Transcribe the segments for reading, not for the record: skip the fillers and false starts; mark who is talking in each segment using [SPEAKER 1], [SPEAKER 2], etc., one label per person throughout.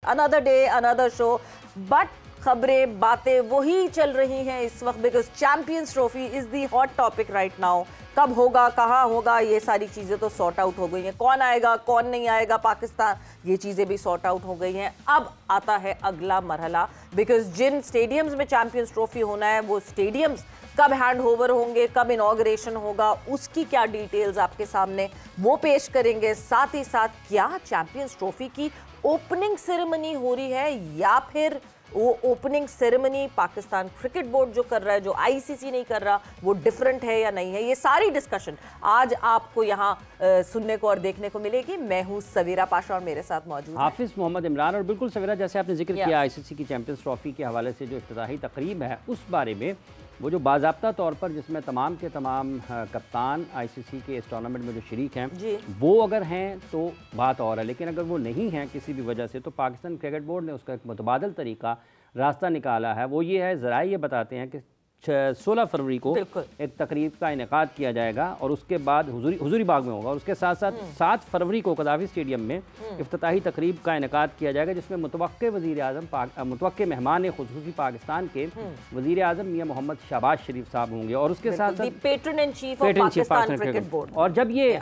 [SPEAKER 1] Another day another show, but खबरें बातें वही चल रही हैं इस वक्त, because champions trophy is the hot topic right now. कब होगा, कहाँ होगा, ये सारी चीज़ें तो सॉर्ट आउट हो गई हैं। कौन आएगा, कौन नहीं आएगा पाकिस्तान, ये चीज़ें भी सॉर्ट आउट हो गई हैं। अब आता है अगला मरहला, बिकॉज जिन स्टेडियम्स में चैंपियंस ट्रॉफी होना है वो स्टेडियम्स कब हैंड ओवर होंगे, कब इनॉग्रेशन होगा, उसकी क्या डिटेल्स आपके सामने वो पेश करेंगे। साथ ही साथ क्या चैंपियंस ट्रॉफी की ओपनिंग सेरेमनी हो रही है या फिर वो opening ceremony Pakistan cricket board जो कर रहा है, जो आईसीसी नहीं कर रहा, वो डिफरेंट है या नहीं है। ये सारी डिस्कशन आज आपको यहाँ सुनने को और देखने को मिलेगी। मैं हूँ सवीरा पाशा और मेरे साथ मौजूद
[SPEAKER 2] हाफिज मोहम्मद इमरान। और बिल्कुल सवीरा, जैसे आपने जिक्र किया आईसीसी की चैंपियंस ट्रॉफी के हवाले से जो इफ्तिताही तकरीब है उस बारे में, वो जो बाज़ाब्ता तौर पर जिसमें तमाम के तमाम कप्तान आईसीसी के इस टूर्नामेंट में जो शरीक हैं वो अगर हैं तो बात और है, लेकिन अगर वो नहीं हैं किसी भी वजह से तो पाकिस्तान क्रिकेट बोर्ड ने उसका एक मुतबादल तरीका रास्ता निकाला है। वो ये है, ज़रा ये बताते हैं कि 16 फरवरी को एक तकरीब का इनेकाद किया जाएगा और उसके बाद हुजूरी बाग में होगा, और उसके साथ साथ 7 फरवरी को कदाफी स्टेडियम में इफ्तिताही तकरीब का इनेकाद किया जाएगा, जिसमें मुतवक्के वज़ीर आज़म मुतवक्के मेहमान खुसूसी पाकिस्तान के वज़ीर आज़म मियां मोहम्मद शहबाज शरीफ साहब होंगे, और उसके साथ साथ
[SPEAKER 1] patron in chief of Pakistan cricket board.
[SPEAKER 2] और जब ये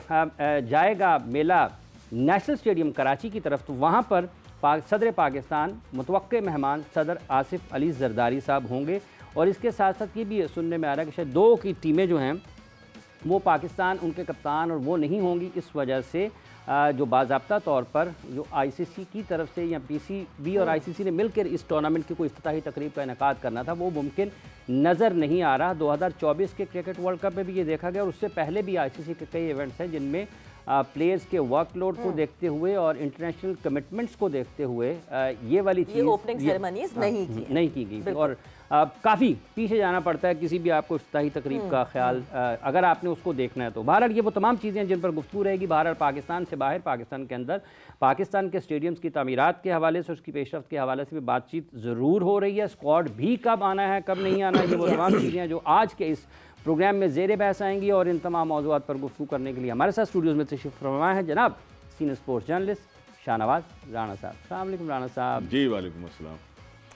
[SPEAKER 2] जाएगा मेला नेशनल स्टेडियम कराची की तरफ, तो वहाँ पर सदर पाकिस्तान मुतवक्के मेहमान सदर आसिफ अली जरदारी साहब होंगे। और इसके साथ साथ ये भी सुनने में आ रहा है कि शायद 2 की टीमें जो हैं वो पाकिस्तान, उनके कप्तान और वो नहीं होंगी, इस वजह से जो बाज़ाब्ता तौर पर जो आईसीसी की तरफ से या पीसीबी और आईसीसी ने मिलकर इस टूर्नामेंट की कोई इफ्तिताही तकरीब का इनेकाद करना था, वो मुमकिन नज़र नहीं आ रहा। 2024 के क्रिकेट वर्ल्ड कप में भी ये देखा गया, और उससे पहले भी आईसीसी के कई इवेंट्स हैं जिनमें प्लेयर्स के वर्कलोड को देखते हुए और इंटरनेशनल कमिटमेंट्स को देखते हुए ये वाली चीज़
[SPEAKER 1] ओपनिंग सेरेमनीज नहीं की
[SPEAKER 2] गई, और काफ़ी पीछे जाना पड़ता है किसी भी आपको इफ्तिताही तकरीब का ख्याल अगर आपने उसको देखना है तो। बहरहाल ये वो तमाम चीज़ें हैं जिन पर गुफ्तगू रहेगी। बहरहाल पाकिस्तान से बाहर, पाकिस्तान के अंदर, पाकिस्तान के स्टेडियम्स की तामीरात के हवाले से, उसकी पेशरफ्त के हवाले से भी बातचीत ज़रूर हो रही है। स्क्वाड भी कब आना है, कब नहीं आना है, ये वो तमाम चीज़ें हैं जो आज के इस प्रोग्राम में ज़ेर बहस आएंगी। और इन तमाम मौज़ूआत पर गुफ्तगू करने के लिए हमारे साथ स्टूडियोज़ में तशरीफ़ फरमा है जनाब senior sports journalist Shahnawaz Rana साहब। अस्सलाम वालेकुम राणा साहब।
[SPEAKER 3] जी वालेकुम अस्सलाम।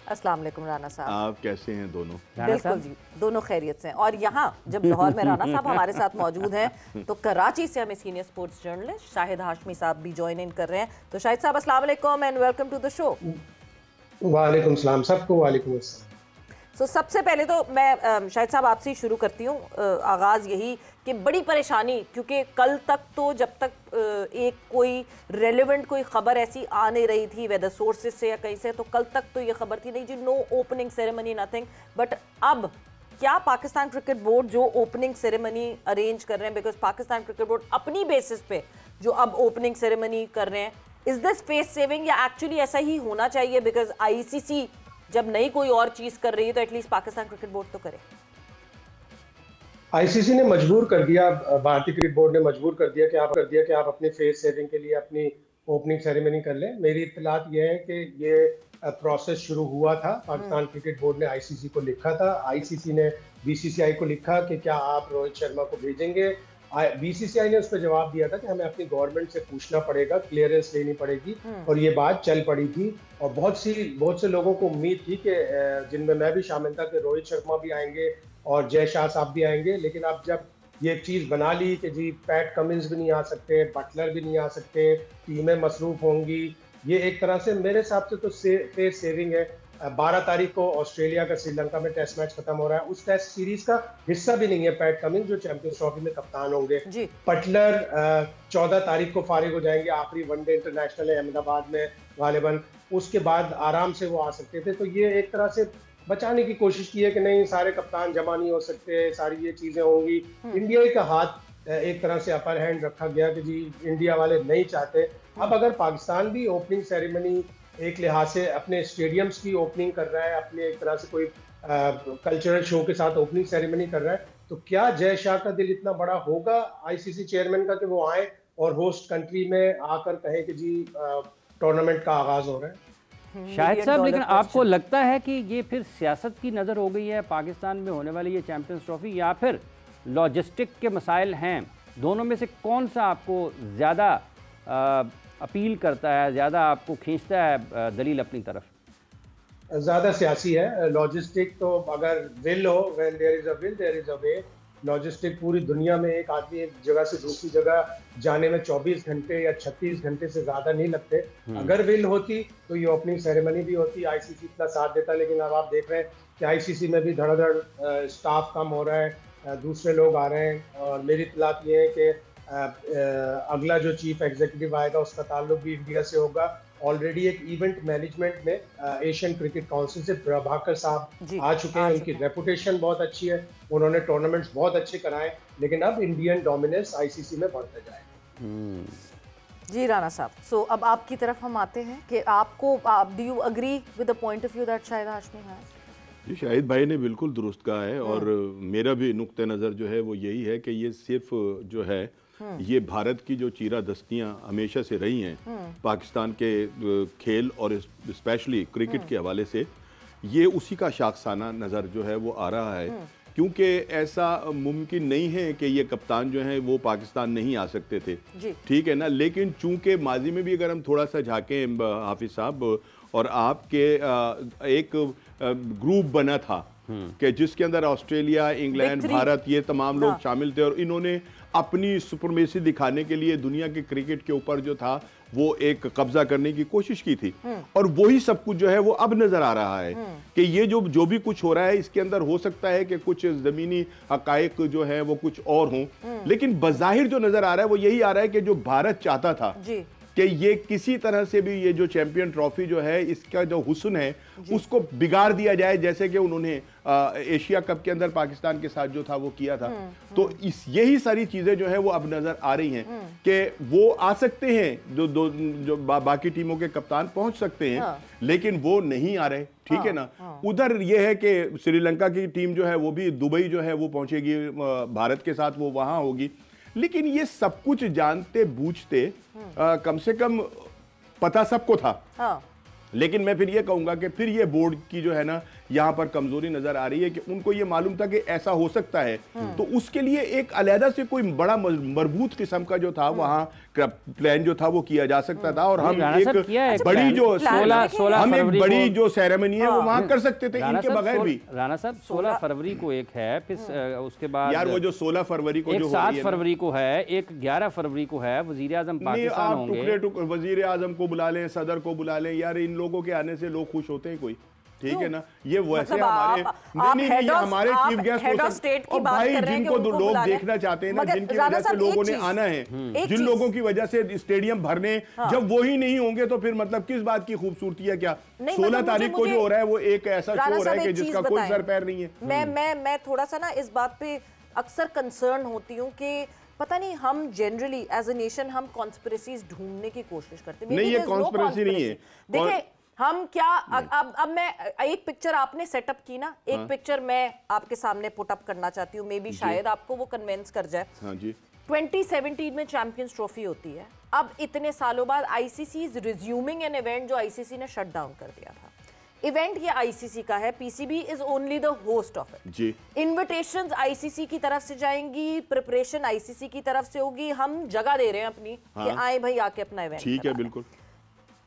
[SPEAKER 1] अस्सलाम वालेकुम राणा साहब।
[SPEAKER 3] आप कैसे हैं दोनों?
[SPEAKER 1] बिल्कुल जी, दोनों खैरियत से हैं। और यहाँ जब लाहौर में राणा साहब हमारे साथ मौजूद हैं तो कराची से हमें senior sports journalist Shahid Hashmi साहब भी ज्वाइन इन कर रहे हैं। तो शाहिद साहब अस्सलाम वालेकुम and welcome to the show.
[SPEAKER 4] वालेकुम सलाम सबको। वालेकुम अस्सलाम।
[SPEAKER 1] तो सबसे पहले तो मैं शाहिद साहब आपसे ही शुरू करती हूँ। आगाज़ यही कि बड़ी परेशानी, क्योंकि कल तक तो जब तक एक कोई रेलेवेंट कोई ख़बर ऐसी आ नहीं रही थी वेदर सोर्सेज से या कहीं से, तो कल तक तो ये खबर थी नहीं जी, no opening ceremony nothing. But अब क्या पाकिस्तान क्रिकेट बोर्ड जो ओपनिंग सेरेमनी अरेंज कर रहे हैं, बिकॉज पाकिस्तान क्रिकेट बोर्ड अपनी बेसिस पे जो अब ओपनिंग सेरेमनी कर रहे हैं, इज दिस फेस सेविंग या एक्चुअली ऐसा ही होना चाहिए? बिकॉज आईसीसी जब नहीं कोई और चीज कर रही है तो एटलीस्ट पाकिस्तान क्रिकेट बोर्ड तो करे।
[SPEAKER 4] आईसीसी ने मजबूर कर दिया, भारतीय क्रिकेट बोर्ड ने मजबूर कर दिया कि आप अपने फेस सेविंग के लिए अपनी ओपनिंग सेरेमनी कर लें। मेरी इत्तलात ये है कि ये प्रोसेस शुरू हुआ था। पाकिस्तान क्रिकेट बोर्ड ने आईसीसी को लिखा था, आईसीसी ने बीसीसीआई को लिखा कि क्या आप रोहित शर्मा को भेजेंगे। बीसीसीआई ने उस पर जवाब दिया था कि हमें अपनी गवर्नमेंट से पूछना पड़ेगा, क्लियरेंस लेनी पड़ेगी, और ये बात चल पड़ी थी। और बहुत से लोगों को उम्मीद थी कि जिनमें मैं भी शामिल था कि रोहित शर्मा भी आएंगे और जय शाह साहब भी आएंगे। लेकिन अब जब ये चीज़ बना ली कि जी पैट कमिंस भी नहीं आ सकते, बटलर भी नहीं आ सकते, टीमें मसरूफ होंगी, ये एक तरह से मेरे हिसाब से तो फेस सेविंग है। 12 तारीख को ऑस्ट्रेलिया का श्रीलंका में टेस्ट मैच खत्म हो रहा है, उस टेस्ट सीरीज का हिस्सा भी नहीं है पैट कमिंस जो चैंपियंस ट्रॉफी में कप्तान होंगे। बटलर 14 तारीख को फारिग हो जाएंगे, आखिरी वनडे इंटरनेशनल है अहमदाबाद में गालिबन, उसके बाद आराम से वो आ सकते थे। तो ये एक तरह से बचाने की कोशिश की है कि नहीं, सारे कप्तान जमा नहीं हो सकते, सारी ये चीजें होंगी। इंडिया का हाथ एक तरह से अपर हैंड रखा गया कि जी इंडिया वाले नहीं चाहते। अब अगर पाकिस्तान भी ओपनिंग सेरेमनी एक लिहाज से अपने स्टेडियम्स की ओपनिंग कर रहा है, अपने एक तरह से कोई कल्चरल शो के साथ ओपनिंग सेरेमनी कर रहा है, तो क्या जय शाह का दिल इतना बड़ा होगा आईसीसी चेयरमैन का कि वो आए और होस्ट कंट्री में आकर कहें कि जी टूर्नामेंट का आगाज हो रहा है?
[SPEAKER 2] शाहिद साहब, लेकिन आपको लगता है कि ये फिर सियासत की नज़र हो गई है पाकिस्तान में होने वाली ये चैंपियंस ट्रॉफी, या फिर लॉजिस्टिक के मसाइल हैं? दोनों में से कौन सा आपको ज़्यादा अपील करता है, ज़्यादा आपको खींचता है दलील अपनी तरफ?
[SPEAKER 4] ज़्यादा सियासी है। लॉजिस्टिक तो अगर विल हो, when there is a will there is a way. Logistic पूरी दुनिया में एक आदमी एक जगह से दूसरी जगह जाने में 24 घंटे या 36 घंटे से ज़्यादा नहीं लगते। अगर विल होती तो ये ओपनिंग सेरेमनी भी होती, आईसीसी इतना साथ देता। लेकिन अब आप देख रहे हैं कि आईसीसी में भी धड़ाधड़ स्टाफ कम हो रहा है, दूसरे लोग आ रहे हैं। और मेरी इत्तलात ये है कि अगला जो चीफ एग्जीक्यूटिव आएगा उसका ताल्लुक भी इंडिया से होगा। ऑलरेडी एक इवेंट मैनेजमेंट में एशियन क्रिकेट काउंसिल से प्रभाकर साहब आ चुके हैं। उनकी रेपुटेशन बहुत अच्छी है, उन्होंने टूर्नामेंट्स बहुत अच्छे कराए। लेकिन अब इंडियन डोमिनेंस आईसीसी में बढ़ता जाए।
[SPEAKER 1] जी राणा साहब, सो अब आपकी तरफ हम आते हैं कि आपको do you agree with the point of view that Shahid Hashmi has?
[SPEAKER 3] जी, शाहिद भाई ने बिल्कुल दुरुस्त कहा है। और मेरा भी नुक्ते नज़र जो है वो यही है कि ये सिर्फ जो है ये भारत की जो चीरा दस्तियां हमेशा से रही हैं पाकिस्तान के खेल और स्पेशली क्रिकेट के हवाले से, ये उसी का शाखसाना नज़र जो है वो आ रहा है। क्योंकि ऐसा मुमकिन नहीं है कि ये कप्तान जो है वो पाकिस्तान नहीं आ सकते थे, ठीक है ना। लेकिन चूंकि माजी में भी अगर हम थोड़ा सा झांकें हाफिज साहब, और आपके एक ग्रुप बना था कि जिसके अंदर ऑस्ट्रेलिया, इंग्लैंड, भारत, ये तमाम लोग शामिल थे। और इन्होंने अपनी सुपरमेसी दिखाने के लिए दुनिया के क्रिकेट के ऊपर जो था वो एक कब्जा करने की कोशिश की थी। और वही सब कुछ जो है वो अब नजर आ रहा है कि ये जो भी कुछ हो रहा है इसके अंदर हो सकता है कि कुछ जमीनी हकायक जो है वो कुछ और हों, लेकिन बज़ाहिर जो नजर आ रहा है वो यही आ रहा है कि जो भारत चाहता था कि ये किसी तरह से भी ये जो चैंपियन ट्रॉफी जो है इसका जो हुस्न है उसको बिगाड़ दिया जाए, जैसे कि उन्होंने एशिया कप के अंदर पाकिस्तान के साथ जो था वो किया था। तो यही सारी चीजें जो है वो अब नजर आ रही हैं कि वो आ सकते हैं, जो बाकी टीमों के कप्तान पहुंच सकते हैं, लेकिन वो नहीं आ रहे, ठीक है ना। उधर ये है कि श्रीलंका की टीम जो है वो भी दुबई जो है वो पहुंचेगी, भारत के साथ वो वहां होगी। लेकिन ये सब कुछ जानते बूझते कम से कम पता सबको था। लेकिन मैं फिर ये कहूंगा कि फिर ये बोर्ड की जो है ना यहाँ पर कमजोरी नजर आ रही है कि उनको ये मालूम था कि ऐसा हो सकता है, तो उसके लिए एक अलहदा से कोई बड़ा मजबूत किस्म का जो था वहाँ प्लान जो था वो किया जा सकता था। और हम एक बड़ी जो 16 जो सेरेमनी है वो वहाँ कर सकते थे इनके बगैर भी।
[SPEAKER 2] राणा साहब 16 फरवरी को एक है, फिर उसके बाद
[SPEAKER 3] यार वो जो 16 फरवरी को,
[SPEAKER 2] एक 7 फरवरी को है, एक 11 फरवरी को है। वजीर आजम पाकिस्तान होंगे,
[SPEAKER 3] वजीर आजम को बुला लें, सदर को बुला लें, यार इन लोगों के आने से लोग खुश होते हैं कोई, ठीक है ना। ये वैसे हमारे हमारे चीफ गेस्ट हो सकते हैं, और भाई जिनको लोग देखना चाहते हैं ना, जिनकी वजह से लोगों ने आना है, जिन लोगों की वजह से स्टेडियम भरने, जब वो ही नहीं होंगे तो फिर मतलब किस बात की खूबसूरती है क्या। 16 तारीख को जो हो रहा है वो एक ऐसा शो हो रहा है कि जिसका कोई सर पैर नहीं है।
[SPEAKER 1] मैं थोड़ा सा ना इस बात पे अक्सर कंसर्न होती हूँ कि पता नहीं हम जनरली एज अ नेशन हम कॉन्स्पिरेसीज ढूंढने की कोशिश करते हैं।
[SPEAKER 3] नहीं, ये कॉन्स्पिरेसी नहीं है।
[SPEAKER 1] देखिए हम क्या अब मैं एक पिक्चर आपने सेटअप की ना, एक पिक्चर मैं आपके सामने पुट अप करना चाहती हूँ, मे बी शायद आपको वो कन्विंस कर जाए।
[SPEAKER 3] हाँ जी।
[SPEAKER 1] 2017 में चैंपियंस ट्रॉफी होती है, अब इतने सालों बाद ICC is resuming an event जो आईसीसी ने शट डाउन कर दिया था। इवेंट ये आईसीसी का है, PCB is only the host of it जी। इन्विटेशंस आईसीसी की तरफ से जाएंगी, प्रिपरेशन आईसीसी की तरफ से होगी, हम जगह दे रहे हैं अपनी कि आए भाई आके अपना इवेंट,
[SPEAKER 3] ठीक है, बिल्कुल।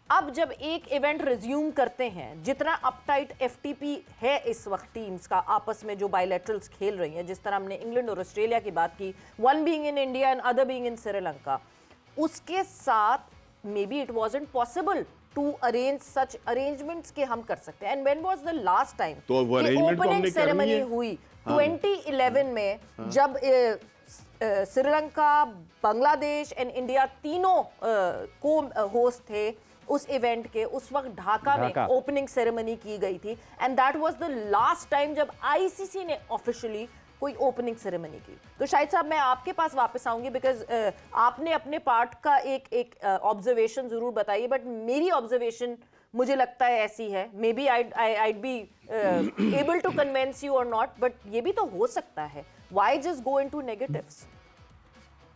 [SPEAKER 1] अब जब एक इवेंट रिज्यूम करते हैं, जितना अपटाइट एफटीपी है इस वक्त टीम्स का आपस में जो बायलैटरल्स खेल रही हैं, जिस तरह हमने इंग्लैंड और ऑस्ट्रेलिया की बात की, one being in India and other being in Sri Lanka, उसके साथ may be it wasn't possible to arrange such arrangements के हम कर सकते हैं। And when was the last time opening ceremony हुई 2011 में, जब श्रीलंका, बांग्लादेश एंड इंडिया तीनों को होस्ट थे उस इवेंट के, उस वक्त ढाका में ओपनिंग सेरेमनी की गई थी। And that was the last time जब आईसीसी ने ऑफिशियली कोई ओपनिंग सेरेमनी की। तो शायद साहब मैं आपके पास वापस आऊंगी, बिकॉज आपने अपने पार्ट का एक ऑब्जर्वेशन जरूर बताइए, बट मेरी ऑब्जर्वेशन मुझे लगता है ऐसी है, may be I'd be able to convince you or not, but ये भी तो हो सकता है। Why just go into negatives?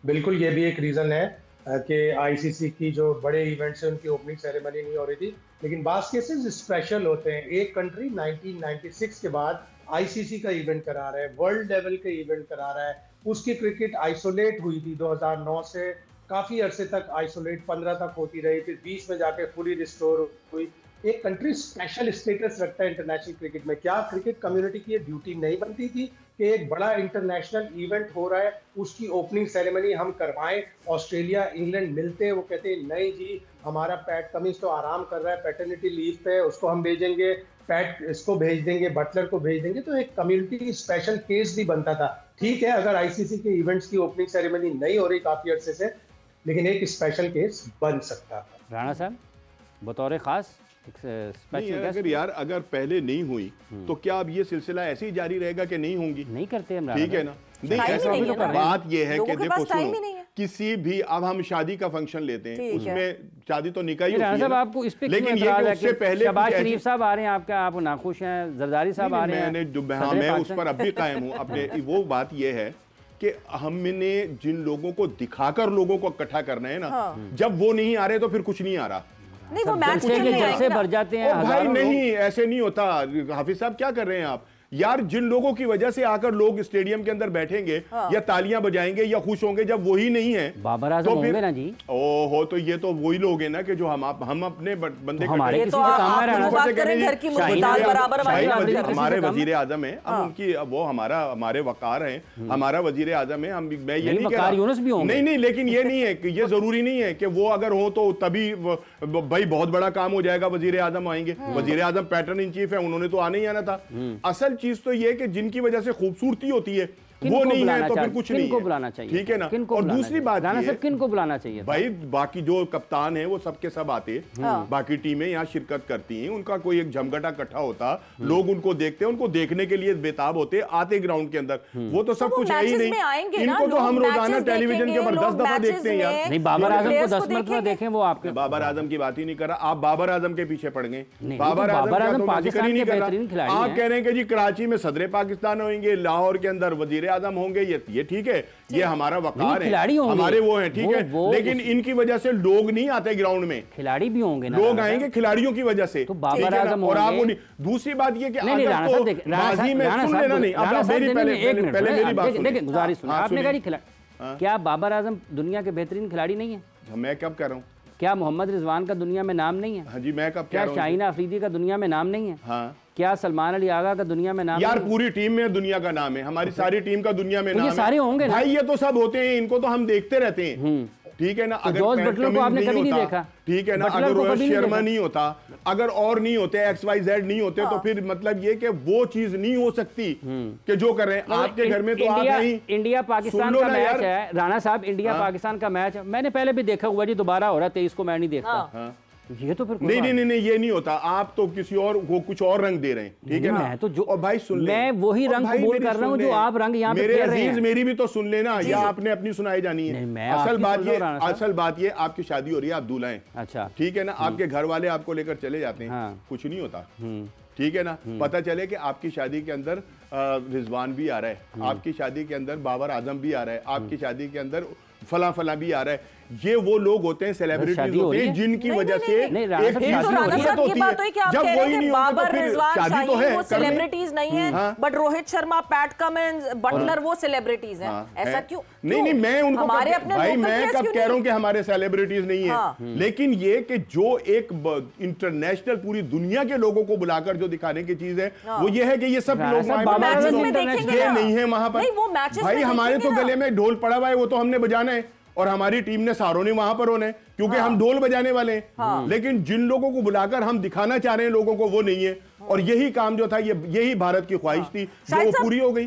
[SPEAKER 4] बिल्कुल, ये भी एक रीजन है कि आईसीसी की जो बड़े इवेंट्स हैं उनकी ओपनिंग सेरेमनी नहीं हो रही थी। लेकिन बास केसेस स्पेशल होते हैं। एक कंट्री 1996 के बाद आईसीसी का इवेंट करा रहा है, वर्ल्ड लेवल के इवेंट करा रहा है। उसकी क्रिकेट आइसोलेट हुई थी 2009 से काफी अरसे तक आइसोलेट 15 तक होती रही, फिर 20 में जाके फुली रिस्टोर हुई। एक कंट्री स्पेशल स्टेटस रखता है इंटरनेशनल क्रिकेट में। क्या क्रिकेट कम्युनिटी की ये ड्यूटी नहीं बनती थी कि एक बड़ा इंटरनेशनल इवेंट हो रहा है, उसकी ओपनिंग सेरेमनी हम करवाएं? ऑस्ट्रेलिया इंग्लैंड मिलते हैं, वो कहते हैं नहीं जी हमारा पैट कमिंस तो आराम कर रहा है, पैटर्निटी लीव पे, उसको हम भेजेंगे, पैट इसको भेज देंगे, बटलर को भेज देंगे। तो एक कम्युनिटी स्पेशल केस भी बनता था। ठीक है, अगर आईसीसी के इवेंट्स की ओपनिंग सेरेमनी नहीं हो रही काफी अरसे से, लेकिन एक स्पेशल केस बन सकता था।
[SPEAKER 2] राणा साहब बतौर खास
[SPEAKER 3] अगर यार अगर पहले नहीं हुई तो क्या अब ये सिलसिला ऐसे ही जारी रहेगा कि नहीं होंगी?
[SPEAKER 2] नहीं करते हम,
[SPEAKER 3] ठीक है ना। नहीं ऐसा भी तो बात ये है कि देखो सुनो, किसी भी अब हम शादी का फंक्शन लेते हैं, उसमें शादी तो निकाह ही होती है,
[SPEAKER 2] आपको इस पे
[SPEAKER 3] लेकिन ये कि उससे पहले
[SPEAKER 2] शहबाज शरीफ साहब आ रहे हैं आपका, आप नाखुश हैं, जरदारी साहब आ रहे हैं,
[SPEAKER 3] मैं उस पर अब भी कायम हूँ अपने। वो बात ये है कि हमने जिन लोगों को दिखाकर लोगों को इकट्ठा करना है ना, जब वो नहीं आ रहे तो फिर कुछ नहीं आ रहा।
[SPEAKER 1] नहीं वो मैच
[SPEAKER 2] के जलसे भर जाते हैं।
[SPEAKER 3] भाई नहीं, ऐसे नहीं होता। हाफिज साहब क्या कर रहे हैं आप? यार जिन लोगों की वजह से आकर लोग स्टेडियम के अंदर बैठेंगे या तालियां बजाएंगे या खुश होंगे, जब वही नहीं है
[SPEAKER 2] बाबर आजम
[SPEAKER 3] तो
[SPEAKER 2] होंगे ना जी।
[SPEAKER 3] ओहो, तो ये तो वही लोग हैं ना कि जो हम अपने बंदे
[SPEAKER 2] हमारे किसी का काम है।
[SPEAKER 3] हमारे वजीर आजम है, हम उनकी वो हमारे वकार हैं, हमारा वजीर आजम है। हम मैं ये नहीं कह रहा, नहीं, लेकिन ये नहीं है कि ये जरूरी नहीं है कि वो अगर हो तो तभी भाई बहुत बड़ा काम हो जाएगा, वजीर आजम आएंगे। वजीर आजम पैटर्न इन चीफ है, उन्होंने तो आने ही आना था। असल चीज तो ये कि जिनकी वजह से खूबसूरती होती है वो नहीं है तो फिर कुछ नहीं है।
[SPEAKER 2] बुलाना चाहिए,
[SPEAKER 3] ठीक है ना। और दूसरी बात
[SPEAKER 2] किन को बुलाना चाहिए
[SPEAKER 3] भाई, बाकी जो कप्तान है वो सबके सब आते, बाकी टीमें यहाँ शिरकत करती हैं, उनका कोई एक जमघटा इकट्ठा होता, लोग उनको देखते हैं, उनको देखने के लिए बेताब होते, आते ग्राउंड के अंदर। वो तो सब कुछ है ही नहीं। इनको तो हम रोजाना टेलीविजन के ऊपर 10 दफा देखते हैं यार।
[SPEAKER 2] नहीं, बाबर आजम को 10 मरतबा देखें, वो आपके
[SPEAKER 3] बाबर आजम की बात ही नहीं कर रहा। आप बाबर आजम के पीछे पड़ गए।
[SPEAKER 2] बाबर आजम पाकिस्तान के बेहतरीन खिलाड़ी हैं।
[SPEAKER 3] आप कह रहे हैं कि जी कराची में सदर पाकिस्तान होंगे, लाहौर के अंदर वजीर आजम होंगे, ये ठीक है, ये हमारा वकार है, हमारे वो हैं, ठीक है। लेकिन इनकी वजह से लोग नहीं आते ग्राउंड में।
[SPEAKER 2] खिलाड़ी भी होंगे ना,
[SPEAKER 3] लोग आएंगे खिलाड़ियों की वजह से।
[SPEAKER 2] तो बाबर आजम
[SPEAKER 3] और आप दूसरी बात ये कि बाजी में सुन लेना नहीं, पहले मेरी बात सुनिए,
[SPEAKER 2] गुजारिश सुनिए। आपने कहा खिलाड़ी, क्या बाबर आजम दुनिया के बेहतरीन खिलाड़ी नहीं है?
[SPEAKER 3] मैं कब कह रहा हूँ?
[SPEAKER 2] क्या मोहम्मद रिजवान का दुनिया में नाम नहीं है?
[SPEAKER 3] हाँ जी, मैं कब
[SPEAKER 2] क्या शाहीन अफरीदी का दुनिया में नाम नहीं है?
[SPEAKER 3] हाँ।
[SPEAKER 2] क्या सलमान अली आगा का दुनिया में नाम?
[SPEAKER 3] यार पूरी टीम में दुनिया का नाम है, हमारी सारी टीम का दुनिया में नाम है।
[SPEAKER 2] सारे होंगे
[SPEAKER 3] भाई, ये तो सब होते हैं, इनको तो हम देखते रहते हैं, ठीक है ना। अगर
[SPEAKER 2] जॉर्ज बटलर को आपने कभी नहीं देखा,
[SPEAKER 3] ठीक है ना। अगर रोहित शर्मा नहीं होता, अगर और नहीं होते, XYZ नहीं होते, तो फिर मतलब ये कि वो चीज नहीं हो सकती कि जो कर रहे हैं आपके घर में। तो आप नहीं,
[SPEAKER 2] इंडिया पाकिस्तान का मैच है राणा साहब, इंडिया पाकिस्तान का मैच मैंने पहले भी देखा हुआ जी, दोबारा हो रहा है 23 को मैं नहीं देखता। ये तो फिर
[SPEAKER 3] नहीं, ये नहीं होता। आप तो किसी और को कुछ और रंग दे रहे हैं, ठीक है ना।
[SPEAKER 2] मैं तो जो
[SPEAKER 3] और भाई सुन ले,
[SPEAKER 2] मैं वही रंग कबूल कर रहा हूं जो आप रंग यहाँ पे कह रहे हैं।
[SPEAKER 3] मेरी भी तो सुन लेना, या आपने अपनी सुनाई जानी है। असल बात ये आपकी शादी हो रही है, आप दूल्हा हैं, अच्छा ठीक है ना। आपके घर वाले आपको लेकर चले जाते हैं, कुछ नहीं होता, ठीक है ना। पता चले कि आपकी शादी के अंदर रिजवान भी आ रहा है, आपकी शादी के अंदर बाबर आजम भी आ रहा है, आपकी शादी के अंदर फला भी आ रहा है। ये वो लोग होते हैं, सेलिब्रिटीज होते हैं, जिनकी वजह से एक
[SPEAKER 1] जब वही नहीं होता तो फिर शादी तो है। वो सेलिब्रिटीज नहीं है, but Rohit Sharma, Pat Cummins, Butler वो सेलिब्रिटीज हैं। ऐसा क्यों?
[SPEAKER 3] नहीं, मैं उनको भाई मैं कब कह रहा हूं कि हमारे सेलिब्रिटीज नहीं है, लेकिन ये कि जो एक इंटरनेशनल पूरी दुनिया के लोगों को बुलाकर जो दिखाने की चीज है वो ये है कि ये सब लोग ये नहीं है वहां पर। भाई हमारे तो गले में ढोल पड़ा हुआ है, वो तो हमने बजाना है, और हमारी टीम ने सारों ने वहां पर होना है, क्योंकि हम ढोल बजाने वाले हैं। लेकिन जिन लोगों को बुलाकर हम दिखाना चाह रहे हैं लोगों को, वो नहीं है। और यही काम जो था, यही भारत की ख्वाहिश थी, जो पूरी हो गई।